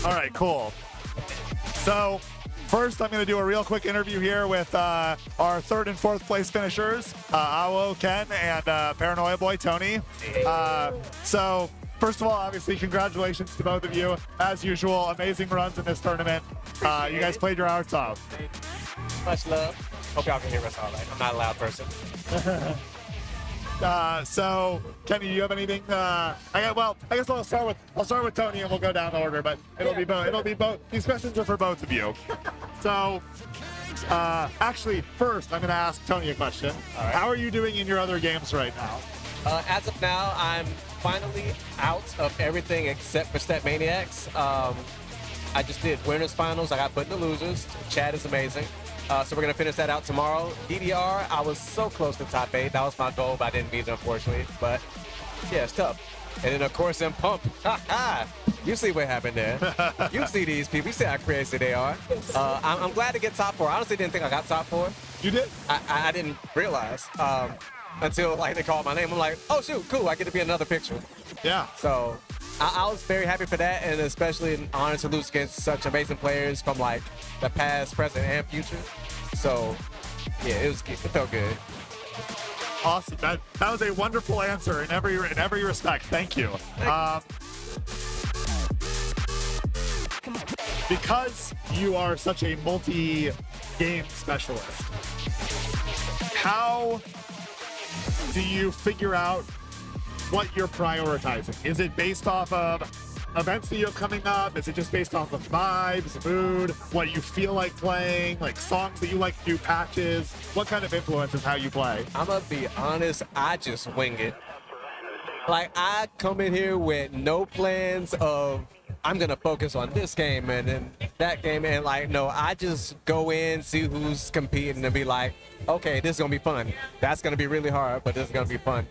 All right, cool. So first, I'm going to do a real quick interview here with our third and fourth place finishers, Awo, Ken, and ParanoiaBoi, Tony. So first of all, obviously, congratulations to both of you. As usual, amazing runs in this tournament. You guys played your hearts off. Much love. Hope y'all can hear us all right. I'm not a loud person. So, Kenny, do you have anything? I guess I'll start with Tony, and we'll go down the order. But it'll be both. These questions are for both of you. So, actually, first, I'm going to ask Tony a question. All right. How are you doing in your other games right now? As of now, I'm finally out of everything except for Step Maniacs. I just did winners finals. I got put in the losers. Chad is amazing. So we're going to finish that out tomorrow. DDR, I was so close to top 8. That was my goal, but I didn't beat it, unfortunately. But, yeah, it's tough. And then, of course, in Pump. You see what happened there. You see these people. You see how crazy they are. I'm glad to get top 4. I honestly didn't think I got top 4. You did? I didn't realize until, like, they called my name. I'm like, oh, shoot, cool. I get to be in another picture. Yeah. So I was very happy for that, and especially in honor to lose against such amazing players from like the past, present, and future. So yeah, it felt good. Awesome. That was a wonderful answer in every respect. Thank you. Because you are such a multi-game specialist, how do you figure out what you're prioritizing? Is it based off of events that you have coming up? Is it just based off of vibes, mood, what you feel like playing, like songs that you like to do, patches? What kind of influences how you play? I'm gonna be honest, I just wing it. Like, I come in here with no plans of I'm gonna focus on this game and then that game, and like, no, I just go in, see who's competing, and be like, okay, this is gonna be fun. That's gonna be really hard, but this is gonna be fun.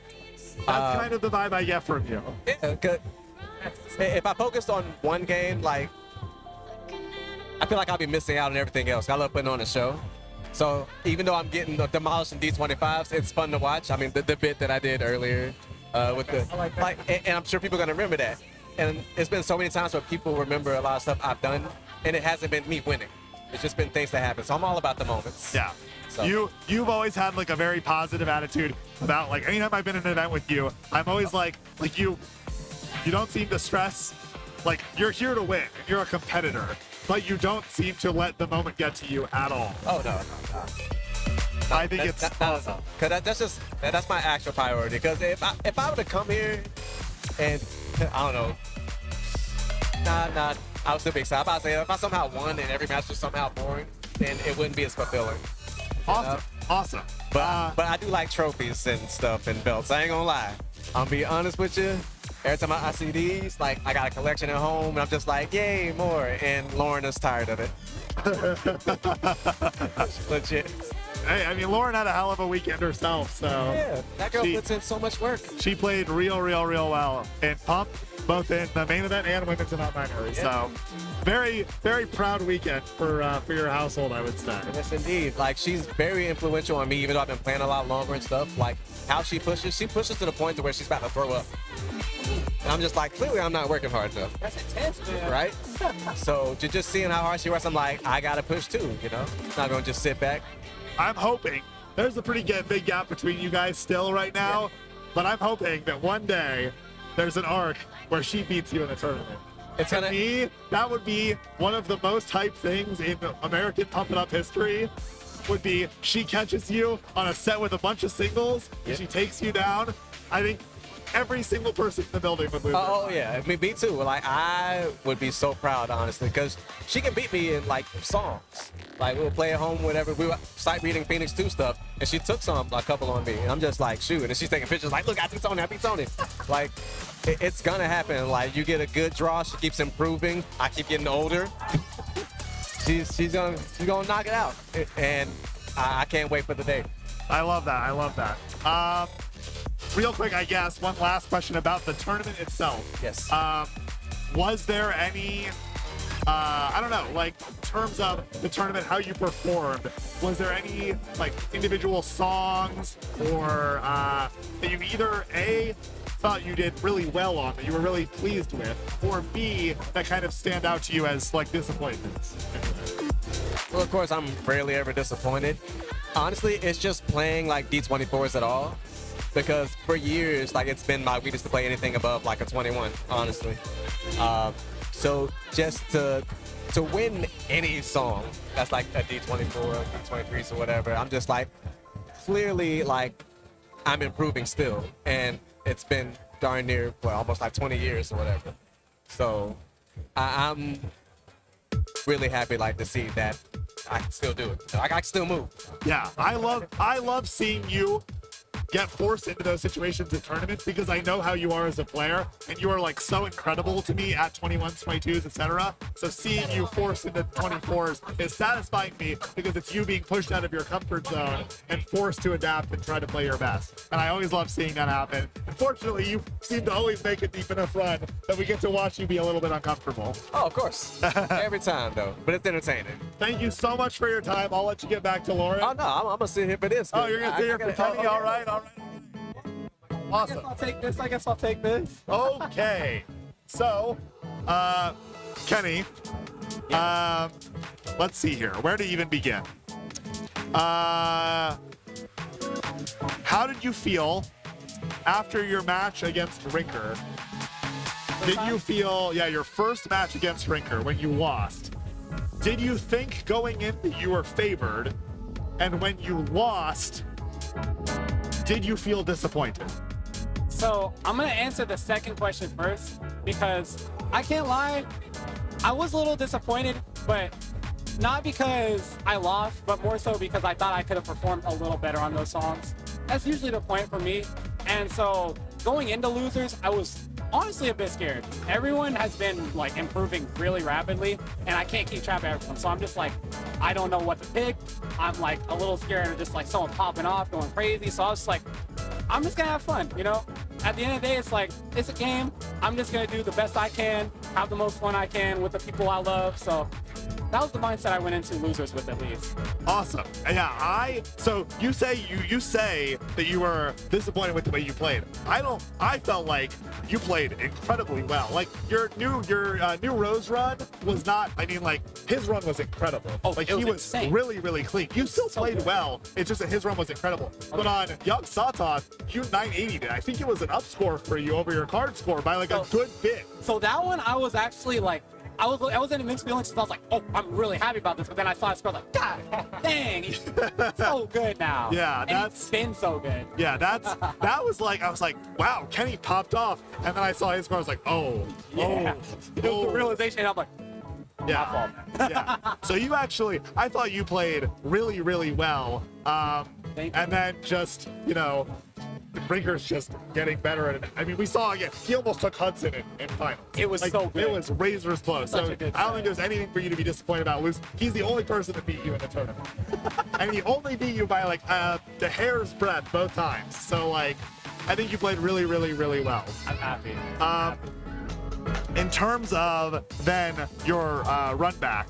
That's kind of the vibe I get from you. Yeah, 'cause if I focused on one game, like, I feel like I'll be missing out on everything else. I love putting on a show. So even though I'm getting demolished in D25s, it's fun to watch. I mean, the bit that I did earlier with the, and I'm sure people are gonna remember that. And it's been so many times where people remember a lot of stuff I've done, and it hasn't been me winning. It's just been things that happen. So I'm all about the moments. Yeah. So. You've always had like a very positive attitude about, like, anytime I've been in an event with you, I'm always like you don't seem to stress. Like, you're here to win and you're a competitor, but you don't seem to let the moment get to you at all. Oh no. I think it's awesome. Cause that's my actual priority. Cause if I were to come here and I don't know, I would still be excited. I'm about to say, if I somehow won and every match was somehow boring, then it wouldn't be as fulfilling. Awesome. But I do like trophies and stuff and belts. I ain't gonna lie. I'm gonna be honest with you. Every time I see these, like, I got a collection at home, and I'm just like, yay, more. And Lauren is tired of it. Legit. Hey, I mean, Lauren had a hell of a weekend herself, so. Yeah, that girl puts in so much work. She played real well in Pump, both in the main event and women's and non-binary. Yeah. So, very, very proud weekend for your household, I would say. Yes, indeed. Like, she's very influential on me, even though I've been playing a lot longer and stuff. Like, how she pushes to the point to where she's about to throw up. And I'm just like, clearly I'm not working hard enough. That's intense, man. Right? So, just seeing how hard she works, I'm like, I gotta push too, you know? Not gonna just sit back. I'm hoping there's a pretty big gap between you guys still right now, but I'm hoping that one day there's an arc where she beats you in a tournament. To me, that would be one of the most hyped things in American Pump It Up history. Would be she catches you on a set with a bunch of singles, and she takes you down. I think every single person in the building would lose. Oh yeah, me too. Like, I would be so proud, honestly, because she can beat me in like songs. Like, we'll play at home, whatever. We were sight reading Phoenix 2 stuff, and she took a couple on me, and I'm just like, shoot. And she's taking pictures like, look, I beat Tony. Like, it's gonna happen. Like, you get a good draw, she keeps improving. I keep getting older. She's gonna knock it out, and I can't wait for the day. I love that. Real quick, I guess, one last question about the tournament itself. Yes. Was there any, I don't know, like, in terms of the tournament, how you performed, was there any, like, individual songs or that you either, A, thought you did really well on, that you were really pleased with, or B, that kind of stand out to you as like disappointments? Well, of course, I'm rarely ever disappointed. Honestly, it's just playing like D24s at all. Because for years, like it's been my weakness to play anything above like a 21, honestly. So just to win any song that's like a D24, D23s or whatever, I'm just like, clearly like I'm improving still. And it's been darn near, well, almost like 20 years or whatever. So I'm really happy like to see that I can still do it. Like I can still move. Yeah, I love seeing you get forced into those situations in tournaments because I know how you are as a player, and you are like so incredible to me at 21s, 22s, etc. So seeing you forced into 24s is satisfying me because it's you being pushed out of your comfort zone and forced to adapt and try to play your best. And I always love seeing that happen. Unfortunately, you seem to always make a deep enough run that we get to watch you be a little bit uncomfortable. Oh, of course. Every time though, but it's entertaining. Thank you so much for your time. I'll let you get back to Lauren. Oh no, I'm gonna sit here for this. Oh, you're gonna sit here for Kenny? All right, all right. Awesome. I guess I'll take this. Okay. So, Kenny, let's see here. Where to even begin? How did you feel after your match against Rinker? Did you feel, your first match against Rinker when you lost, did you think going in that you were favored? And when you lost, did you feel disappointed? So I'm gonna answer the second question first because I can't lie, I was a little disappointed, but not because I lost, but more so because I thought I could have performed a little better on those songs. That's usually the point for me. And so going into losers, I was honestly a bit scared. Everyone has been like improving really rapidly and I can't keep track of everyone. So I'm just like, I don't know what to pick. I'm like a little scared of just like someone popping off, going crazy. So I was like, I'm just gonna have fun, you know? At the end of the day, it's like, it's a game. I'm just gonna do the best I can, have the most fun I can with the people I love. So that was the mindset I went into losers with, at least. Awesome. Yeah, so you say that you were disappointed with the way you played. I felt like you played incredibly well. Like your new Rose run was not, his run was incredible. Oh, like it was he was insane. really, really clean. You still played well. It's just that his run was incredible. But on Young Satoth, you 980'd it. I think it was an up score for you over your card score by like a good bit. So that one, I was actually like, I was in a mixed feelings because I was like, oh, I'm really happy about this. But then I saw his score, like, God dang, he's so good now. Yeah, and it's been so good. Yeah, that was like, I was like, wow, Kenny popped off. And then I saw his score, I was like, oh. It was the realization, and I'm like, yeah. Yeah. So you actually, I thought you played really, really well. Thank you. And then just, Rinker's just getting better at it. I mean, we saw again, he almost took Hudson in finals. It was so good. It was razor's close. Such So a good I don't think there's anything for you to be disappointed about. Luce, he's the only person that beat you in the tournament. And he only beat you by like the hair's breadth both times. So like, I think you played really, really, really well. I'm happy. In terms of then your run back,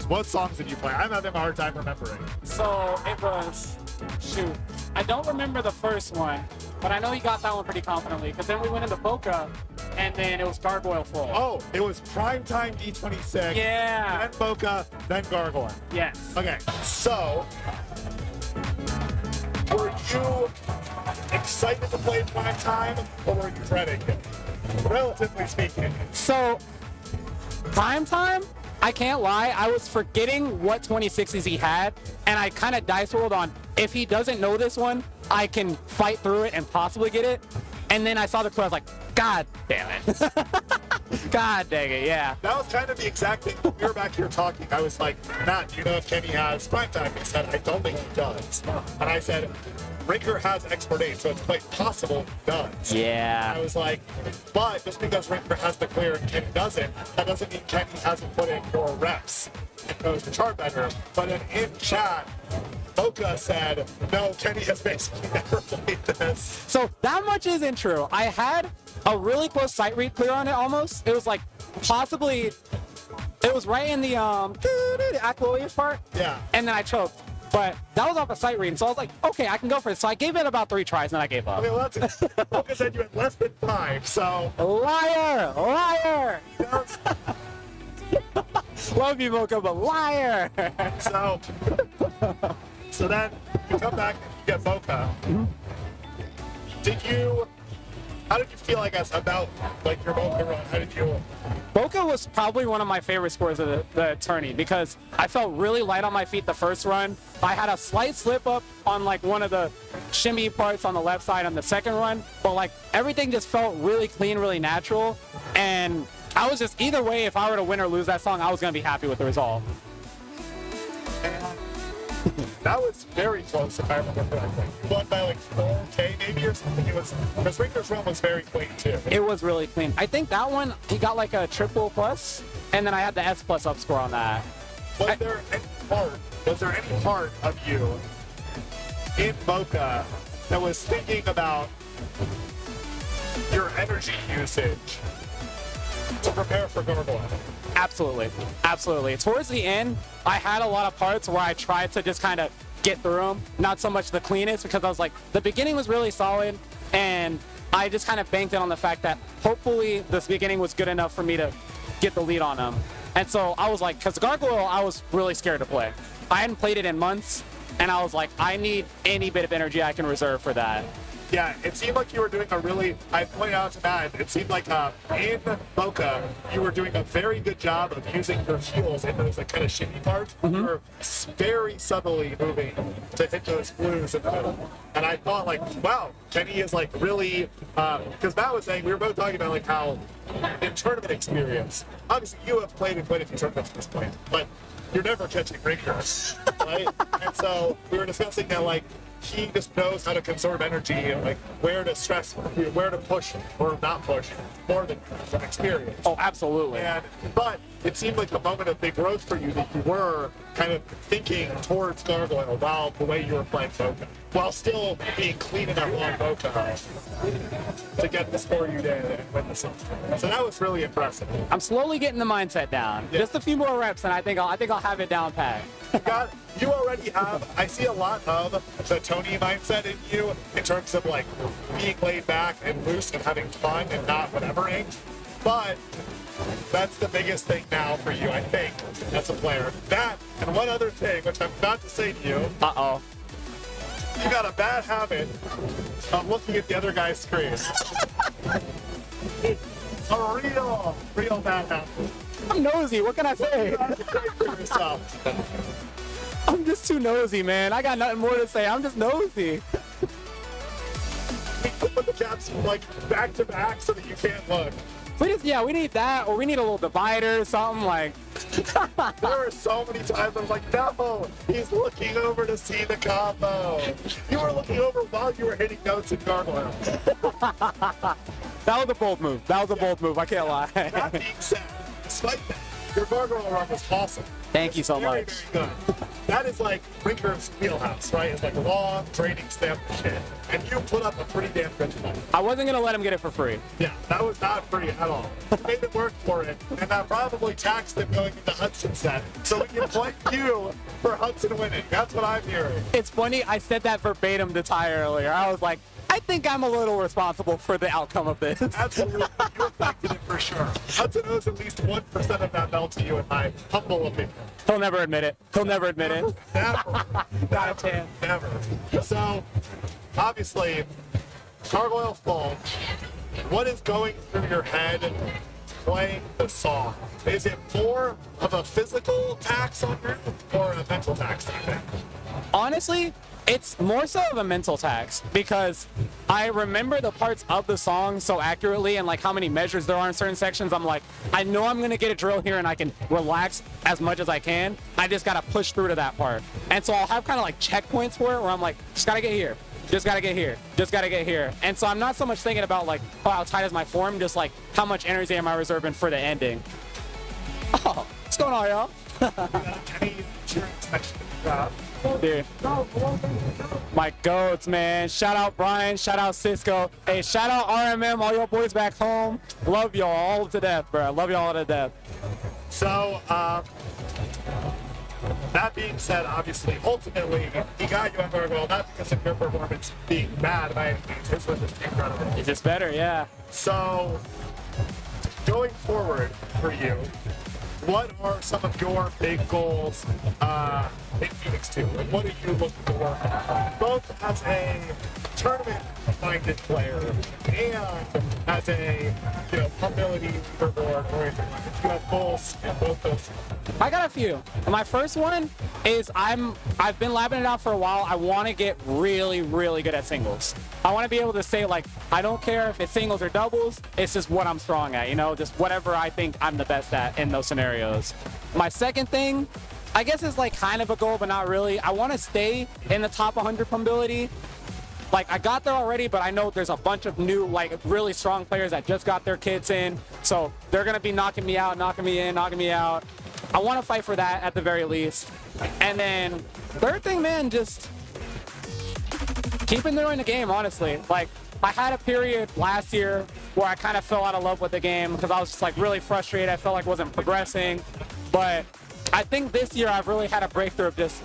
what songs did you play? I'm having a hard time remembering. So it was, shoot, I don't remember the first one, but I know he got that one pretty confidently because then we went into Boca and then it was Gargoyle Full. Oh, it was Primetime D26. Yeah. Then Boca, then Gargoyle. Yes. Okay, so were you excited to play Primetime or were you dreading it? Relatively speaking. So, prime time, I can't lie, I was forgetting what 2060s he had, and I kind of dice rolled on, if he doesn't know this one, I can fight through it and possibly get it. And then I saw the clue, I was like, God damn it. God dang it, yeah. That was kind of the exact thing. When we were back here talking, I was like, Matt, do you know if Kenny has Primetime? He said, I don't think he does. And I said, Rinker has Expert 8, so it's quite possible he does. Yeah. I was like, but just because Rinker has the clear and Kenny doesn't, that doesn't mean Kenny hasn't put in more reps and knows the chart better. But then in chat, Boca said, no, Kenny has basically never played this. So that much isn't true. I had a really close sight read clear on it almost. It was like possibly, it was right in the Aquilius part. Yeah. And then I choked. But that was off a sight reading, so I was like, okay, I can go for it. So I gave it about 3 tries, and then I gave up. Okay, well, that's it. Focus said you had less than 5, so. Liar! Liar! That's, Love you, Mocha, but liar! so, so then you come back and you get Boca. How did you feel, I guess, about like your Boca run? How did you? Boca was probably one of my favorite scores of the tourney because I felt really light on my feet the first run. I had a slight slip up on like one of the shimmy parts on the left side on the second run, but like everything just felt really clean, really natural. And I was just, either way, if I were to win or lose that song, I was going to be happy with the result. That was very close, if I remember correctly. You won by like 4K maybe or something. It was, because Ringer's run was very clean too. It was really clean. I think that one, he got like a triple plus, and then I had the S plus up score on that. Was there any part of you in Boca that was thinking about your energy usage to prepare for Gargoyle? Absolutely. Absolutely. Towards the end, I had a lot of parts where I tried to just kind of get through them. Not so much the cleanest, because I was like, the beginning was really solid, and I just kind of banked it on the fact that hopefully this beginning was good enough for me to get the lead on them. And so I was like, because Gargoyle, I was really scared to play. I hadn't played it in months, and I was like, I need any bit of energy I can reserve for that. Yeah, it seemed like you were doing a really, I pointed out to Matt, it seemed like in Boca, you were doing a very good job of using your heels in those like kind of shimmy parts. You were very subtly moving to hit those blues in the middle. And I thought like, wow, Kenny is like really, because Matt was saying, we were both talking about like how in tournament experience, obviously you have played in quite a few tournaments at this point, but you're never catching ringers, right? And so we were discussing that like, he just knows how to conserve energy and like where to stress, where to push or not push more than from experience. Oh, absolutely. But it seemed like the moment of big growth for you that you were kind of thinking towards Gargoyle while the way you were playing Boca, while still being clean enough on Boca to get the score you did and win the song. So that was really impressive. I'm slowly getting the mindset down. Yeah. Just a few more reps, and I think I'll have it down pat. You already have, I see a lot of the Tony mindset in you in terms of like being laid back and loose and having fun and not whatevering. But that's the biggest thing now for you, I think, as a player. That and one other thing, which I'm about to say to you. Uh-oh. You got a bad habit of looking at the other guy's screen. A real bad habit. I'm nosy. What can I say? You have to take for yourself. I'm just too nosy, man. I got nothing more to say. I'm just nosy. We put the caps like back to back so that you can't look. We need that, or we need a little divider or something like. There were so many times I was like, no, he's looking over to see the combo. You were looking over while you were hitting notes in Gargoyle. That was a bold move. Bold move. I can't lie. That being said, despite that, your Gargoyle run was awesome. Thank you so Very, much. very good. That is like Rinker's wheelhouse, right? It's like long training stamp shit. And you put up a pretty damn good fight. I wasn't gonna let him get it for free. Yeah, that was not free at all. You made it work for it, and that probably taxed him going into Hudson set. So we can point you for Hudson winning. That's what I'm hearing. It's funny. I said that verbatim to Ty earlier. I was like, I think I'm a little responsible for the outcome of this. Absolutely, you affected it for sure. Hudson owes at least 1% of that belt to you, in my humble opinion. He'll never admit it. Never. Not a chance. Never. So, obviously, Gargoyle Fall, what is going through your head playing the song? Is it more of a physical tax on you or a mental tax, do you think? Honestly, it's more so of a mental tax because I remember the parts of the song so accurately and like how many measures there are in certain sections. I'm like, I know I'm gonna get a drill here and I can relax as much as I can. I just gotta push through to that part. And so I'll have kind of like checkpoints for it where I'm like, just gotta get here. Just gotta get here. Just gotta get here. And so I'm not so much thinking about like, oh, how tight is my form, just like how much energy am I reserving for the ending. Oh, what's going on, y'all? Any insurance section? Dude. My goats, man. Shout out Brian. Shout out Cisco. Hey, shout out RMM, all your boys back home. Love y'all all to death, bro. Love y'all all to death. So, That being said, obviously, ultimately, he got you on very well, not because of your performance being bad by any means. His was just incredible. It's just better, yeah. So, going forward for you, what are some of your big goals in Phoenix 2? And what are you looking to work on? Both as a tournament-minded player and as a, ability leaderboard or anything like that. You have goals in both those. I got a few. My first one is I've been labbing it out for a while. I want to get really, really good at singles. I want to be able to say, like, I don't care if it's singles or doubles. It's just what I'm strong at, just whatever I think I'm the best at in those scenarios. My second thing, I guess is like kind of a goal, but not really. I want to stay in the top 100 mobility. Like, I got there already, but I know there's a bunch of new, like, really strong players that just got their kids in. So they're going to be knocking me out, knocking me in, knocking me out. I want to fight for that at the very least. And then third thing, man, just keep enjoying the game, honestly. Like, I had a period last year where I kind of fell out of love with the game because I was just, like, really frustrated. I felt like I wasn't progressing. But I think this year I've really had a breakthrough of just,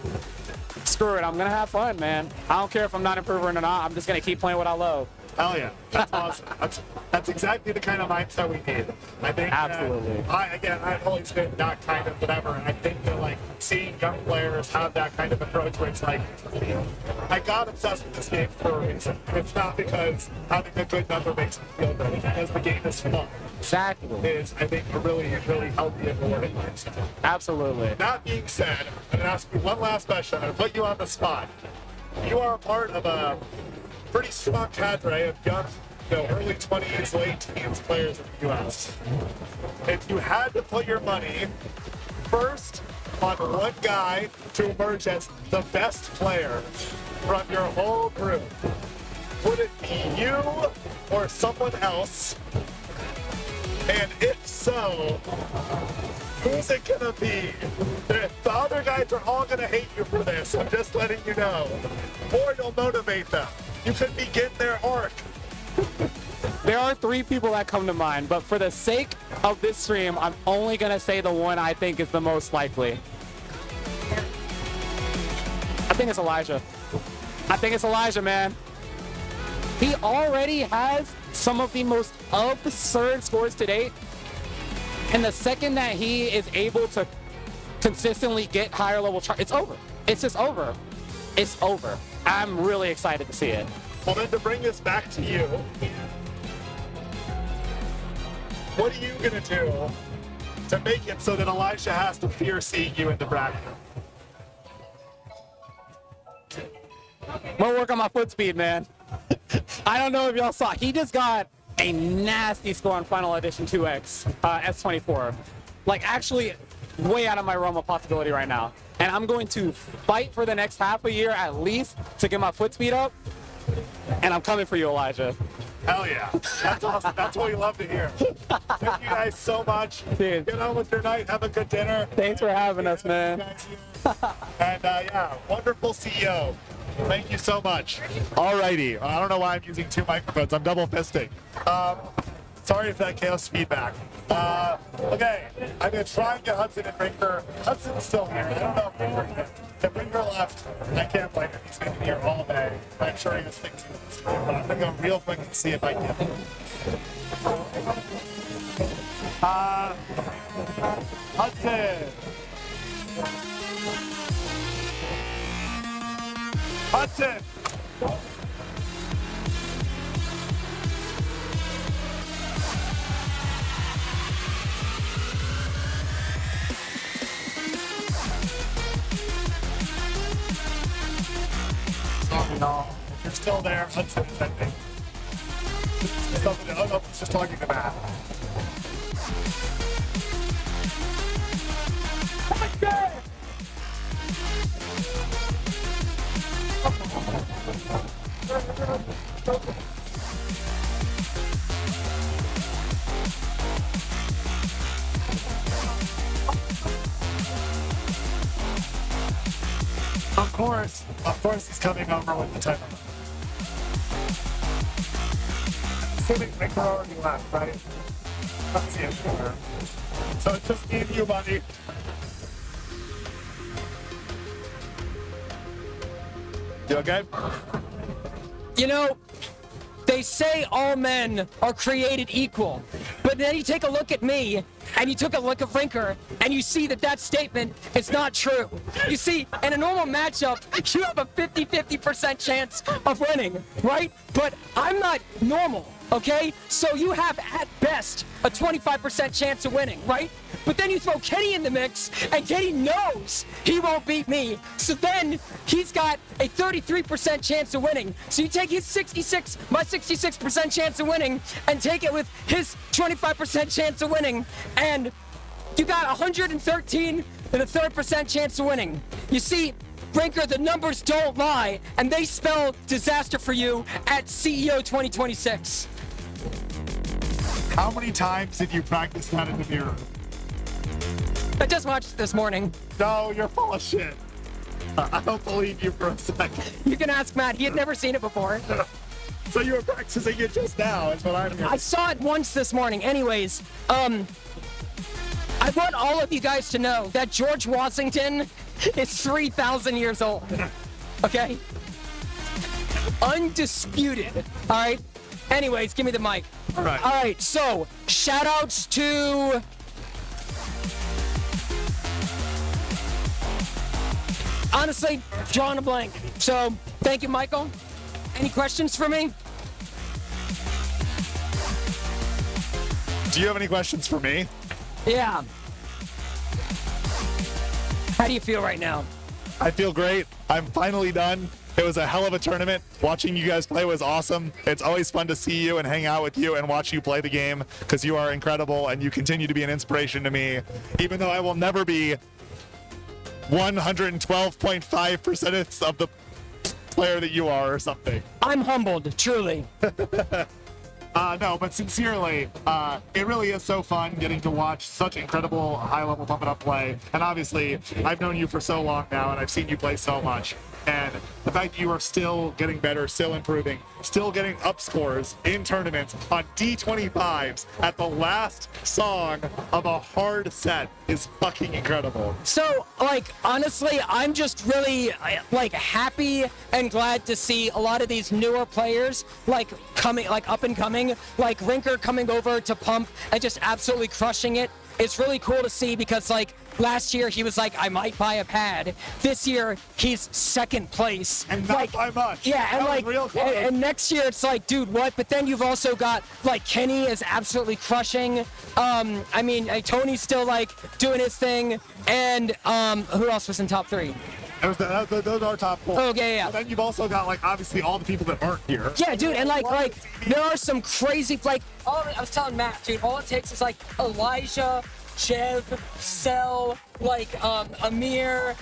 screw it, I'm going to have fun, man. I don't care if I'm not improving or not. I'm just going to keep playing what I love. Hell yeah, that's awesome. That's exactly the kind of mindset we need. I think. Absolutely. I've always been that kind of whatever, and I think that like seeing young players have that kind of approach, where it's like, I got obsessed with this game for a reason. It's not because having a good number makes me feel good. It's because the game is fun. Exactly. Is I think a really, really healthy and rewarding mindset. Absolutely. That being said, I'm gonna ask you one last question. I'm gonna put you on the spot. You are a part of a pretty strong cadre of young, early 20s, late teens players in the U.S. If you had to put your money first on one guy to emerge as the best player from your whole group, would it be you or someone else? And if so, who's it gonna be? The other guys are all gonna hate you for this. I'm just letting you know. Or you'll motivate them. You could begin their arc. There are 3 people that come to mind, but for the sake of this stream, I'm only going to say the one I think is the most likely. I think it's Elijah. I think it's Elijah, man. He already has some of the most absurd scores to date. And the second that he is able to consistently get higher level charts, it's over. It's just over. It's over. I'm really excited to see it. Well, then to bring this back to you, what are you going to do to make it so that Elijah has to fear seeing you in the bracket? I'm gonna work on my foot speed, man. I don't know if y'all saw, he just got a nasty score on Final Edition 2X, S24. Like, actually, way out of my realm of possibility right now. And I'm going to fight for the next half a year at least to get my foot speed up. And I'm coming for you, Elijah. Hell yeah. That's awesome. That's what we love to hear. Thank you guys so much. Dude. Get on with your night. Have a good dinner. Thanks for having us, man. And yeah, wonderful CEO. Thank you so much. Alrighty. I don't know why I'm using 2 microphones. I'm double fisting. Sorry for that chaos feedback. Okay, I'm going to try and get Hudson and Ringer. Hudson's still here. I don't know if Ringer, if Ringer left, I can't blame him. He's been here all day. I'm sure he has things he wants to do. But I'm going to go real quick and see if I can. Hudson. Hudson. No, if you're still there, Hudson is ending. Oh no, he's just talking to Matt. Of course he's coming over with the timer. Assuming Ricker already left, right? Let's see if we're... So it's just me and you, buddy. You okay? You know, they say all men are created equal, but then you take a look at me and you took a look at Rinker and you see that that statement is not true. You see, in a normal matchup, you have a 50-50% chance of winning, right? But I'm not normal, okay? So you have at best a 25% chance of winning, right? But then you throw Kenny in the mix, and Kenny knows he won't beat me. So then he's got a 33% chance of winning. So you take his my 66% chance of winning, and take it with his 25% chance of winning, and you got 113 and a third percent chance of winning. You see, Rinker, the numbers don't lie, and they spell disaster for you at CEO 2026. How many times did you practice that in the mirror? I just watched it this morning. No, you're full of shit. I don't believe you for a second. You can ask Matt. He had never seen it before. So you were practicing it just now, is what I'm hearing. I saw it once this morning. Anyways, I want all of you guys to know that George Washington is 3,000 years old. Okay? Undisputed. All right? Anyways, give me the mic. All right. All right, so shout outs to... Honestly, drawing a blank. So, thank you, Michael. Any questions for me? Do you have any questions for me? Yeah. How do you feel right now? I feel great. I'm finally done. It was a hell of a tournament. Watching you guys play was awesome. It's always fun to see you and hang out with you and watch you play the game because you are incredible and you continue to be an inspiration to me. Even though I will never be 112.5% of the player that you are or something. I'm humbled, truly. No, but sincerely, it really is so fun getting to watch such incredible high-level pump-it-up play. And obviously, I've known you for so long now, and I've seen you play so much. And the fact that you are still getting better, still improving, still getting up scores in tournaments on D25s at the last song of a hard set is fucking incredible. So, like, honestly, I'm just really, like, happy and glad to see a lot of these newer players, like, coming, like, up and coming, like Rinker coming over to Pump and just absolutely crushing it. It's really cool to see because, like, last year he was like, I might buy a pad. This year he's second place. And not like, by much. Yeah, and that like, real close. and next year it's like, dude, what? But then you've also got like Kenny is absolutely crushing. I mean, Tony's still like doing his thing, and who else was in top three? Those are our top four. Oh, yeah. But then you've also got, like, obviously all the people that aren't here. Yeah, dude, and like there are some crazy, like, I was telling Matt, dude, all it takes is like Elijah, Jev, Cell, like Amir,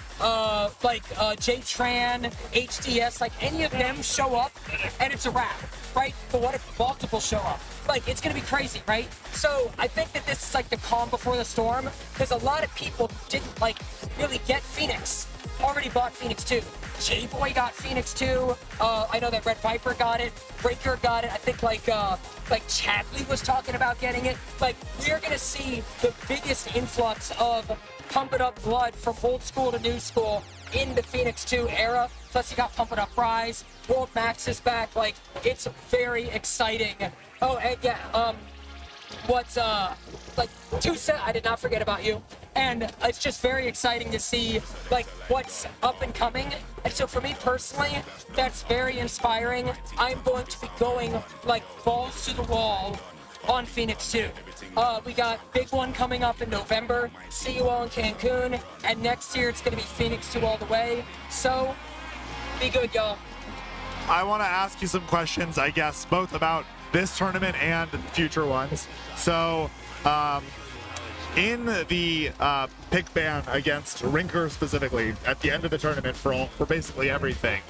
like J-Tran, HDS, like any of them show up and it's a wrap, right? But what if multiple show up? Like, it's gonna be crazy, right? So I think that this is like the calm before the storm, because a lot of people didn't like really get Phoenix. Already bought Phoenix 2. J-Boy got Phoenix 2. I know that Red Viper got it. Breaker got it. I think like Chadley was talking about getting it. Like, we're gonna see the biggest influx of Pump It Up blood from old school to new school in the Phoenix 2 era. Plus you got Pump It Up Rise. World Max is back. Like, it's very exciting. Oh, and yeah, what's like 2 cent, I did not forget about you. And it's just very exciting to see like what's up and coming. And so for me personally, that's very inspiring. I'm going to be going like balls to the wall on Phoenix 2. We got big one coming up in November. See you all in Cancun. And next year it's gonna be Phoenix 2 all the way. So be good, y'all. I want to ask you some questions, I guess, both about this tournament and future ones. So, in the pick ban against Rinker specifically at the end of the tournament for basically everything,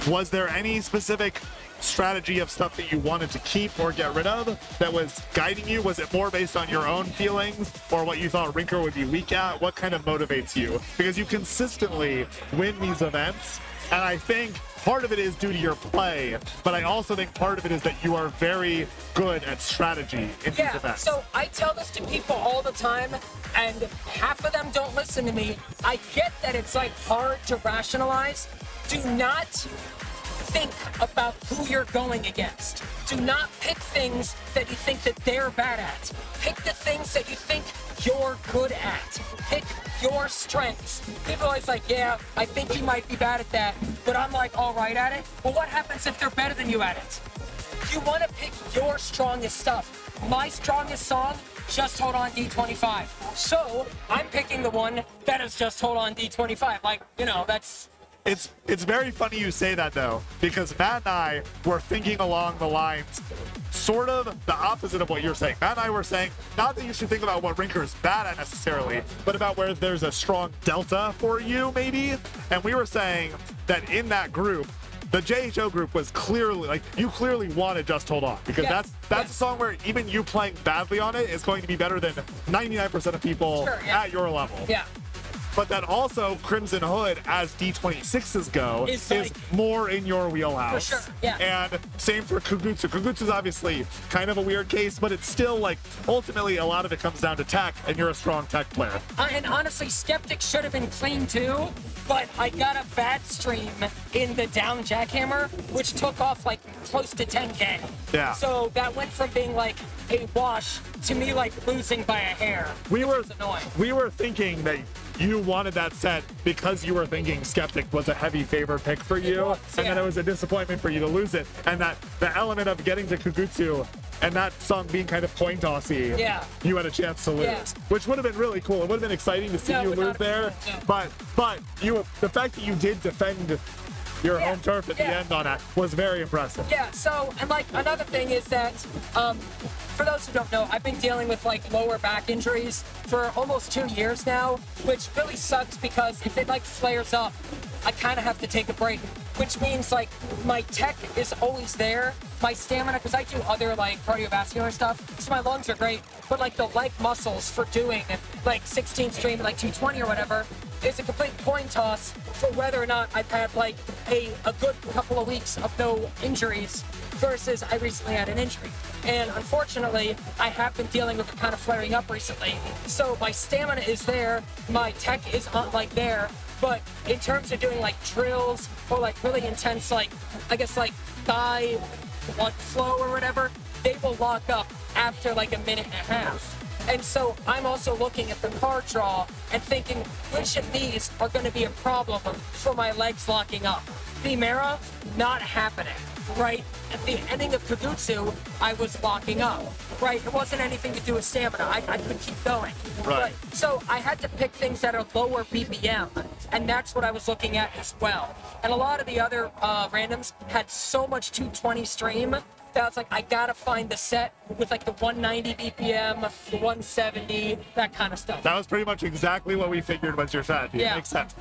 was there any specific strategy of stuff that you wanted to keep or get rid of that was guiding you? Was it more based on your own feelings or what you thought Rinker would be weak at? What kind of motivates you? Because you consistently win these events, and I think part of it is due to your play, but I also think part of it is that you are very good at strategy in these events. So I tell this to people all the time, and half of them don't listen to me. I get that it's like hard to rationalize do not think about who you're going against. Do not pick things that you think that they're bad at. Pick the things that you think you're good at. Pick your strengths. People are always like, yeah, I think you might be bad at that, but I'm like all right at it. Well, what happens if they're better than you at it? You want to pick your strongest stuff. My strongest song, Just Hold On D25. So I'm picking the one that is Just Hold On D25. Like, you know, that's... It's very funny you say that, though, because Matt and I were thinking along the lines sort of the opposite of what you're saying. Matt and I were saying not that you should think about what Rinker is bad at necessarily, but about where there's a strong delta for you, maybe. And we were saying that in that group, the JHO group was clearly, like, you clearly wanted Just Hold On, because that's a song where even you playing badly on it is going to be better than 99% of people at your level. Yeah. But that also Crimson Hood, as D26s go, is like, more in your wheelhouse. For sure, yeah. And same for Kugutsu. Kugutsu's obviously kind of a weird case, but it's still like, ultimately, a lot of it comes down to tech, and you're a strong tech player. And honestly, Skeptic should have been clean too, but I got a bad stream in the down jackhammer, which took off like close to 10K. Yeah. So that went from being like a wash to me like losing by a hair. We were annoying. thinking that you wanted that set because you were thinking Skeptic was a heavy favorite pick for you, and then it was a disappointment for you to lose it. And that the element of getting to Kugutsu and that song being kind of coin tossy, you had a chance to lose, which would have been really cool. It would have been exciting to see you lose there. But the fact that you did defend your home turf at the end on that was very impressive. Yeah, so, and like another thing is that, for those who don't know, I've been dealing with like lower back injuries for almost 2 years now, which really sucks because if it like flares up, I kind of have to take a break, which means like my tech is always there. My stamina, because I do other like cardiovascular stuff, so my lungs are great, but like the leg muscles for doing like 16 stream, like 220 or whatever, is a complete coin toss for whether or not I've had like a good couple of weeks of no injuries versus I recently had an injury. And unfortunately, I have been dealing with it kind of flaring up recently. So my stamina is there, my tech is not like there, but in terms of doing like drills or like really intense, like, I guess like thigh blood flow or whatever, they will lock up after like a minute and a half. And so I'm also looking at the card draw and thinking, which of these are going to be a problem for my legs locking up? Chimera, not happening, right? At the ending of Kugutsu, I was locking up, right? It wasn't anything to do with stamina. I could keep going. Right. But, so I had to pick things that are lower BPM, and that's what I was looking at as well. And a lot of the other randoms had so much 220 stream that I was like, I gotta find the set with like the 190 BPM, the 170, that kind of stuff. That was pretty much exactly what we figured was your set. Yeah. It makes sense.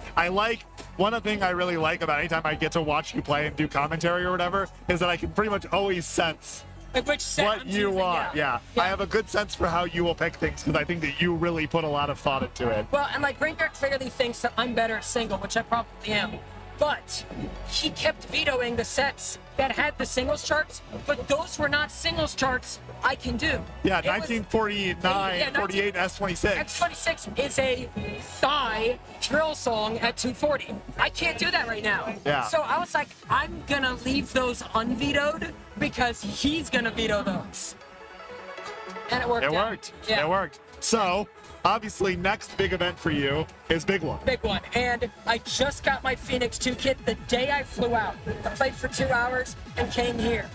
One thing I really like about anytime I get to watch you play and do commentary or whatever is that I can pretty much always sense like which set what I'm you choosing, want. Yeah. I have a good sense for how you will pick things because I think that you really put a lot of thought into it. Well, and like Rinker clearly thinks that I'm better at single, which I probably am. But he kept vetoing the sets that had the singles charts, but those were not singles charts I can do. Yeah, 1949, 48, S26. S26 is a thigh drill song at 240. I can't do that right now. Yeah. So I was like, I'm gonna leave those unvetoed because he's gonna veto those. And it worked. It worked. Yeah. It worked. So, obviously, next big event for you is Big One. Big One. And I just got my Phoenix 2 kit the day I flew out. I played for 2 hours and came here.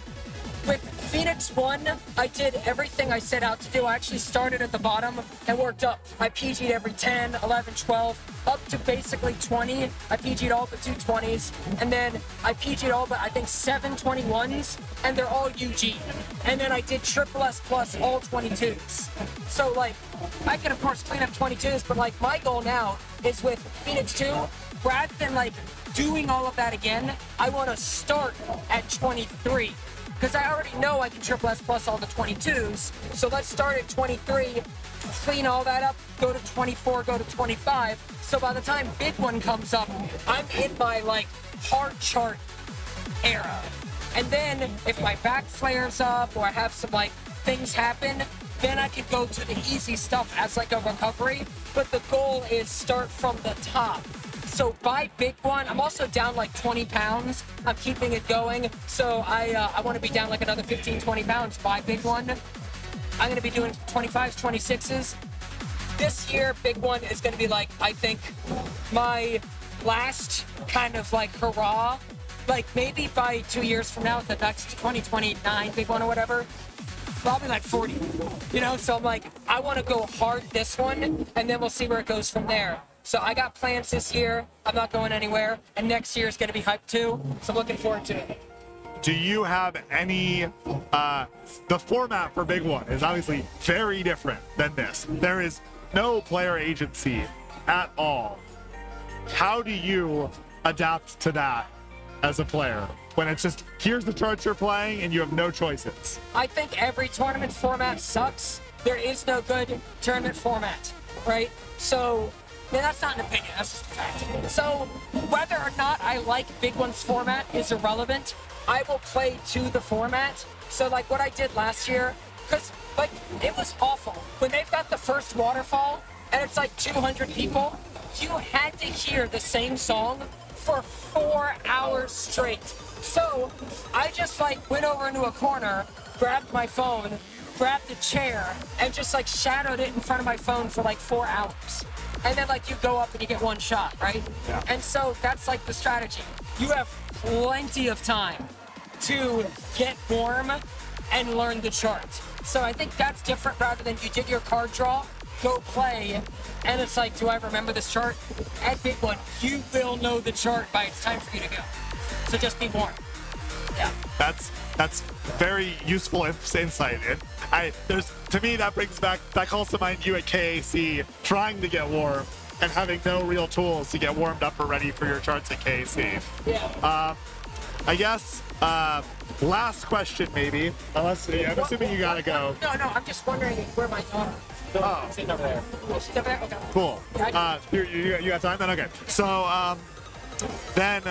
With Phoenix 1, I did everything I set out to do. I actually started at the bottom and worked up. I PG'd every 10, 11, 12, up to basically 20. I PG'd all but 2 20s. And then I PG'd all but, I think, 7 21s, and they're all UG. And then I did triple S plus all 22s. So, like, I can, of course, clean up 22s, but, like, my goal now is with Phoenix 2, rather than, like, doing all of that again, I want to start at 23. Because I already know I can triple S plus all the 22s. So let's start at 23, clean all that up, go to 24, go to 25. So by the time Big One comes up, I'm in my, like, hard chart era. And then if my back flares up or I have some, like, things happen, then I could go to the easy stuff as, like, a recovery. But the goal is start from the top. So by big one, I'm also down like 20 pounds. I'm keeping it going. So I want to be down like another 15, 20 pounds by big one. I'm going to be doing 25s, 26s. This year, big one is going to be like, I think, my last kind of like hurrah. Like maybe by 2 years from now, the next 2029 big one or whatever, probably like 40, you know? So I'm like, I want to go hard this one, and then we'll see where it goes from there. So I got plans this year. I'm not going anywhere, and next year is going to be hyped too. So I'm looking forward to it. Do you have any, the format for Big One is obviously very different than this. There is no player agency at all. How do you adapt to that as a player when it's just, here's the charts you're playing and you have no choices? I think every tournament format sucks. There is no good tournament format, right? So, I mean, that's not an opinion, that's just a fact. So, whether or not I like Big One's format is irrelevant. I will play to the format. So, like what I did last year, because, like, it was awful. When they've got the first waterfall and it's like 200 people, you had to hear the same song for 4 hours straight. So I just like went over into a corner, grabbed my phone, grabbed a chair, and just like shadowed it in front of my phone for like 4 hours. And then like you go up and you get one shot, right? Yeah. And so that's like the strategy. You have plenty of time to get warm and learn the chart. So I think that's different rather than you did your card draw, go play, and it's like, do I remember this chart? At Big One, you will know the chart by it's time for you to go. So just be warm. Yeah. That's very useful insight. And to me that brings back, that calls to mind you at KAC trying to get warm and having no real tools to get warmed up or ready for your charts at KAC. Yeah. I guess last question maybe, unless I'm assuming you gotta go. No, I'm just wondering where my daughter is. Oh, Sitting over there. Oh, she's over there? Okay. cool. You got time then? Okay. So then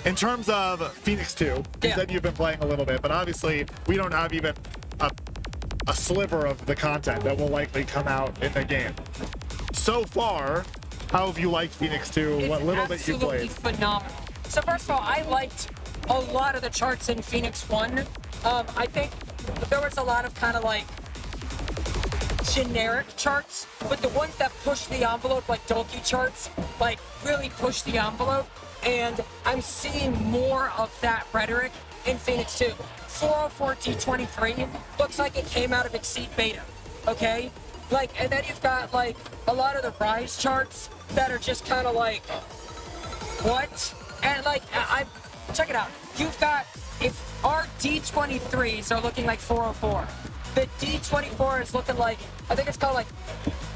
in terms of Phoenix 2, you Yeah. said you've been playing a little bit, but obviously we don't have even a sliver of the content that will likely come out in the game. So far, how have you liked Phoenix 2? What little bit you absolutely played? phenomenal. So first of all, I liked a lot of the charts in Phoenix 1. I think there was a lot of kind of like generic charts, but the ones that push the envelope, like Dolky charts, like really push the envelope. And I'm seeing more of that rhetoric in Phoenix 2. 404 D23 looks like it came out of Exceed Beta, okay? Like, and then you've got like a lot of the Rise charts that are just kind of like, what? And like, I check it out. You've got, if our D23s are looking like 404, the D24 is looking like, I think it's called like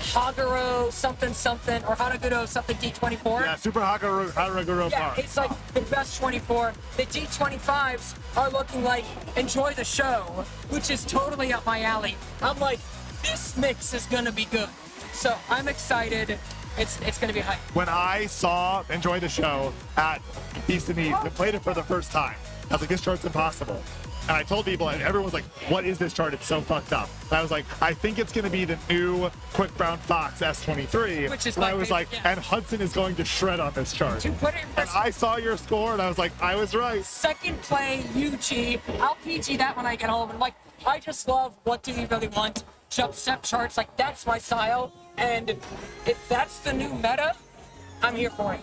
Haguro something something, or Haraguro something D24. Yeah, Super Haguro Yeah, Park. it's like the best 24. The D25s are looking like Enjoy the Show, which is totally up my alley. I'm like, this mix is gonna be good. So I'm excited. It's gonna be hype. When I saw Enjoy the Show at East and East and played it for the first time, I was like, this chart's impossible. And I told people, and everyone was like, what is this chart? It's so fucked up. And I was like, I think it's going to be the new Quick Brown Fox S23. Which is and my I was favorite, like, yeah. and Hudson is going to shred on this chart. To put it in And perspective, I saw your score, and I was like, I was right. second play UG. I'll PG that when I get home. And like, I just love what do we really want? Jump step charts, like that's my style. And if that's the new meta, I'm here for it.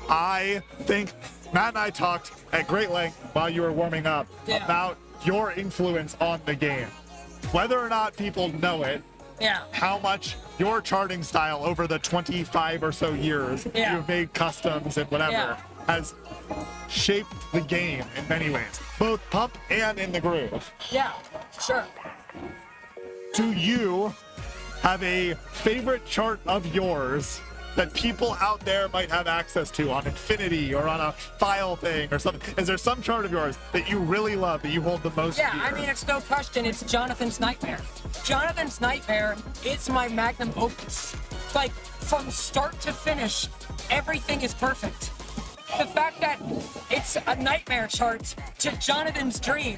I think Matt and I talked at great length while you were warming up Yeah. about your influence on the game. Whether or not people know it, Yeah. how much your charting style over the 25 or so years Yeah. you've made customs and whatever Yeah. has shaped the game in many ways, both pump and in the groove. Yeah, sure. Do you have a favorite chart of yours that people out there might have access to on Infinity or on a file thing or something? Is there some chart of yours that you really love, that you hold the most Yeah, dear? I mean, it's no question. It's Jonathan's Nightmare. Jonathan's Nightmare is my magnum opus. Like, from start to finish, everything is perfect. The fact that it's a nightmare chart to Jonathan's dream,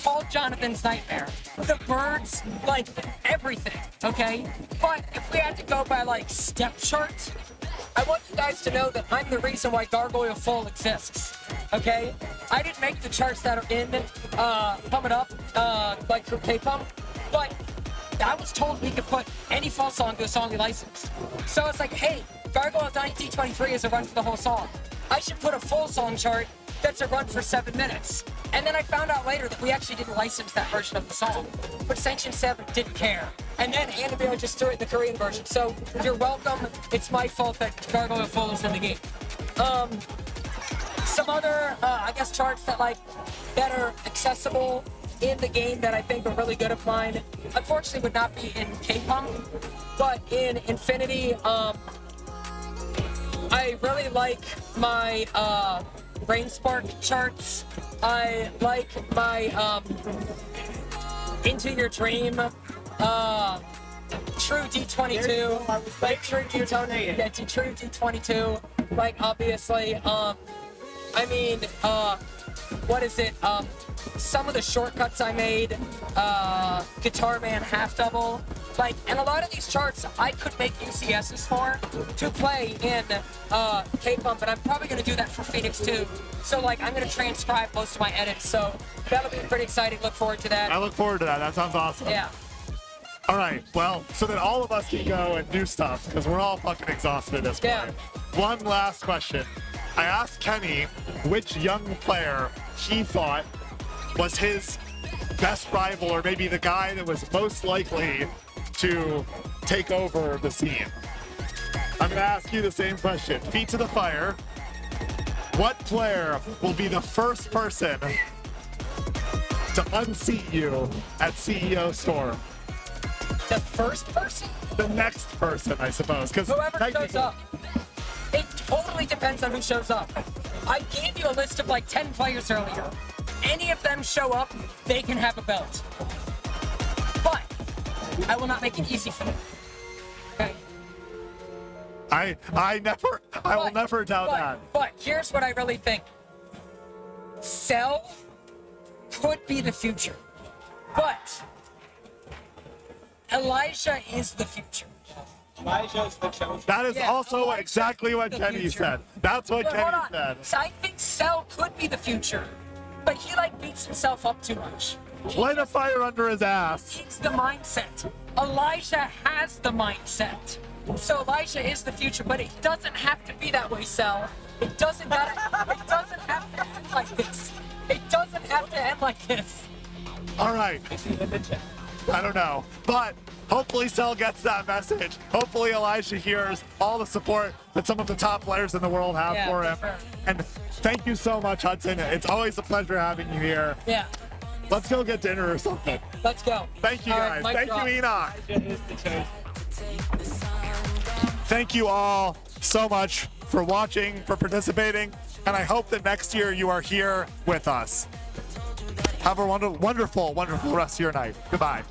called Jonathan's Nightmare. The birds, like everything, okay? But if we had to go by like step chart, I want you guys to know that I'm the reason why Gargoyle Full exists. Okay? I didn't make the charts that are in coming up, like for K-Pump, but I was told we could put any full song to a song we licensed. So it's like, hey, Gargoyle 90D23 is a run for the whole song. I should put a full song chart that's a run for 7 minutes. And then I found out later that we actually didn't license that version of the song. But Sanction 7 didn't care. And then Annabelle just threw it in the Korean version. So you're welcome. It's my fault that Gargoyle Full is in the game. Some other, I guess, charts that are accessible in the game that I think are really good of mine, unfortunately would not be in K-Pump, but in Infinity, I really like my Rainspark charts. I like my Into Your Dream, True D22, like True D22, yeah, True D22, like obviously, I mean, what is it? Some of the shortcuts I made, Guitar Man Half Double, and a lot of these charts I could make UCSs for to play in K-Pump, and I'm probably going to do that for Phoenix too. So I'm going to transcribe most of my edits, so that'll be pretty exciting. Look forward to that. I look forward to that. That sounds awesome. Yeah. All right, well, so that all of us can go and do stuff, because we're all fucking exhausted at this point. Yeah. One last question. I asked Kenny which young player he thought was his best rival, or maybe the guy that was most likely to take over the scene. I'm gonna ask you the same question. Feet to the fire. What player will be the first person to unseat you at CEO Storm? The first person? The next person, I suppose. Because whoever shows up. It totally depends on who shows up. I gave you a list of 10 players earlier. Any of them show up, they can have a belt. But I will not make it easy for them. Okay. I will never doubt that. But here's what I really think. Cell could be the future. But Elijah is the future. Elijah's the chosen. That is also exactly what Kenny said. That's what Kenny said. So I think Cell could be the future. But he beats himself up too much. Light a fire under his ass. He needs the mindset. Elijah has the mindset. So Elijah is the future, but it doesn't have to be that way, Cell. It doesn't have to end like this. It doesn't have to end like this. All right. I don't know. But hopefully Cell gets that message. Hopefully Elijah hears all the support that some of the top players in the world have for him. Sure. And thank you so much, Hudson. It's always a pleasure having you here. Yeah. Let's go get dinner or something. Let's go. Thank you, guys. Thank you, Enoch. Elijah is the chosen. Thank you all so much for watching, for participating, and I hope that next year you are here with us. Have a wonderful, wonderful rest of your night. Goodbye.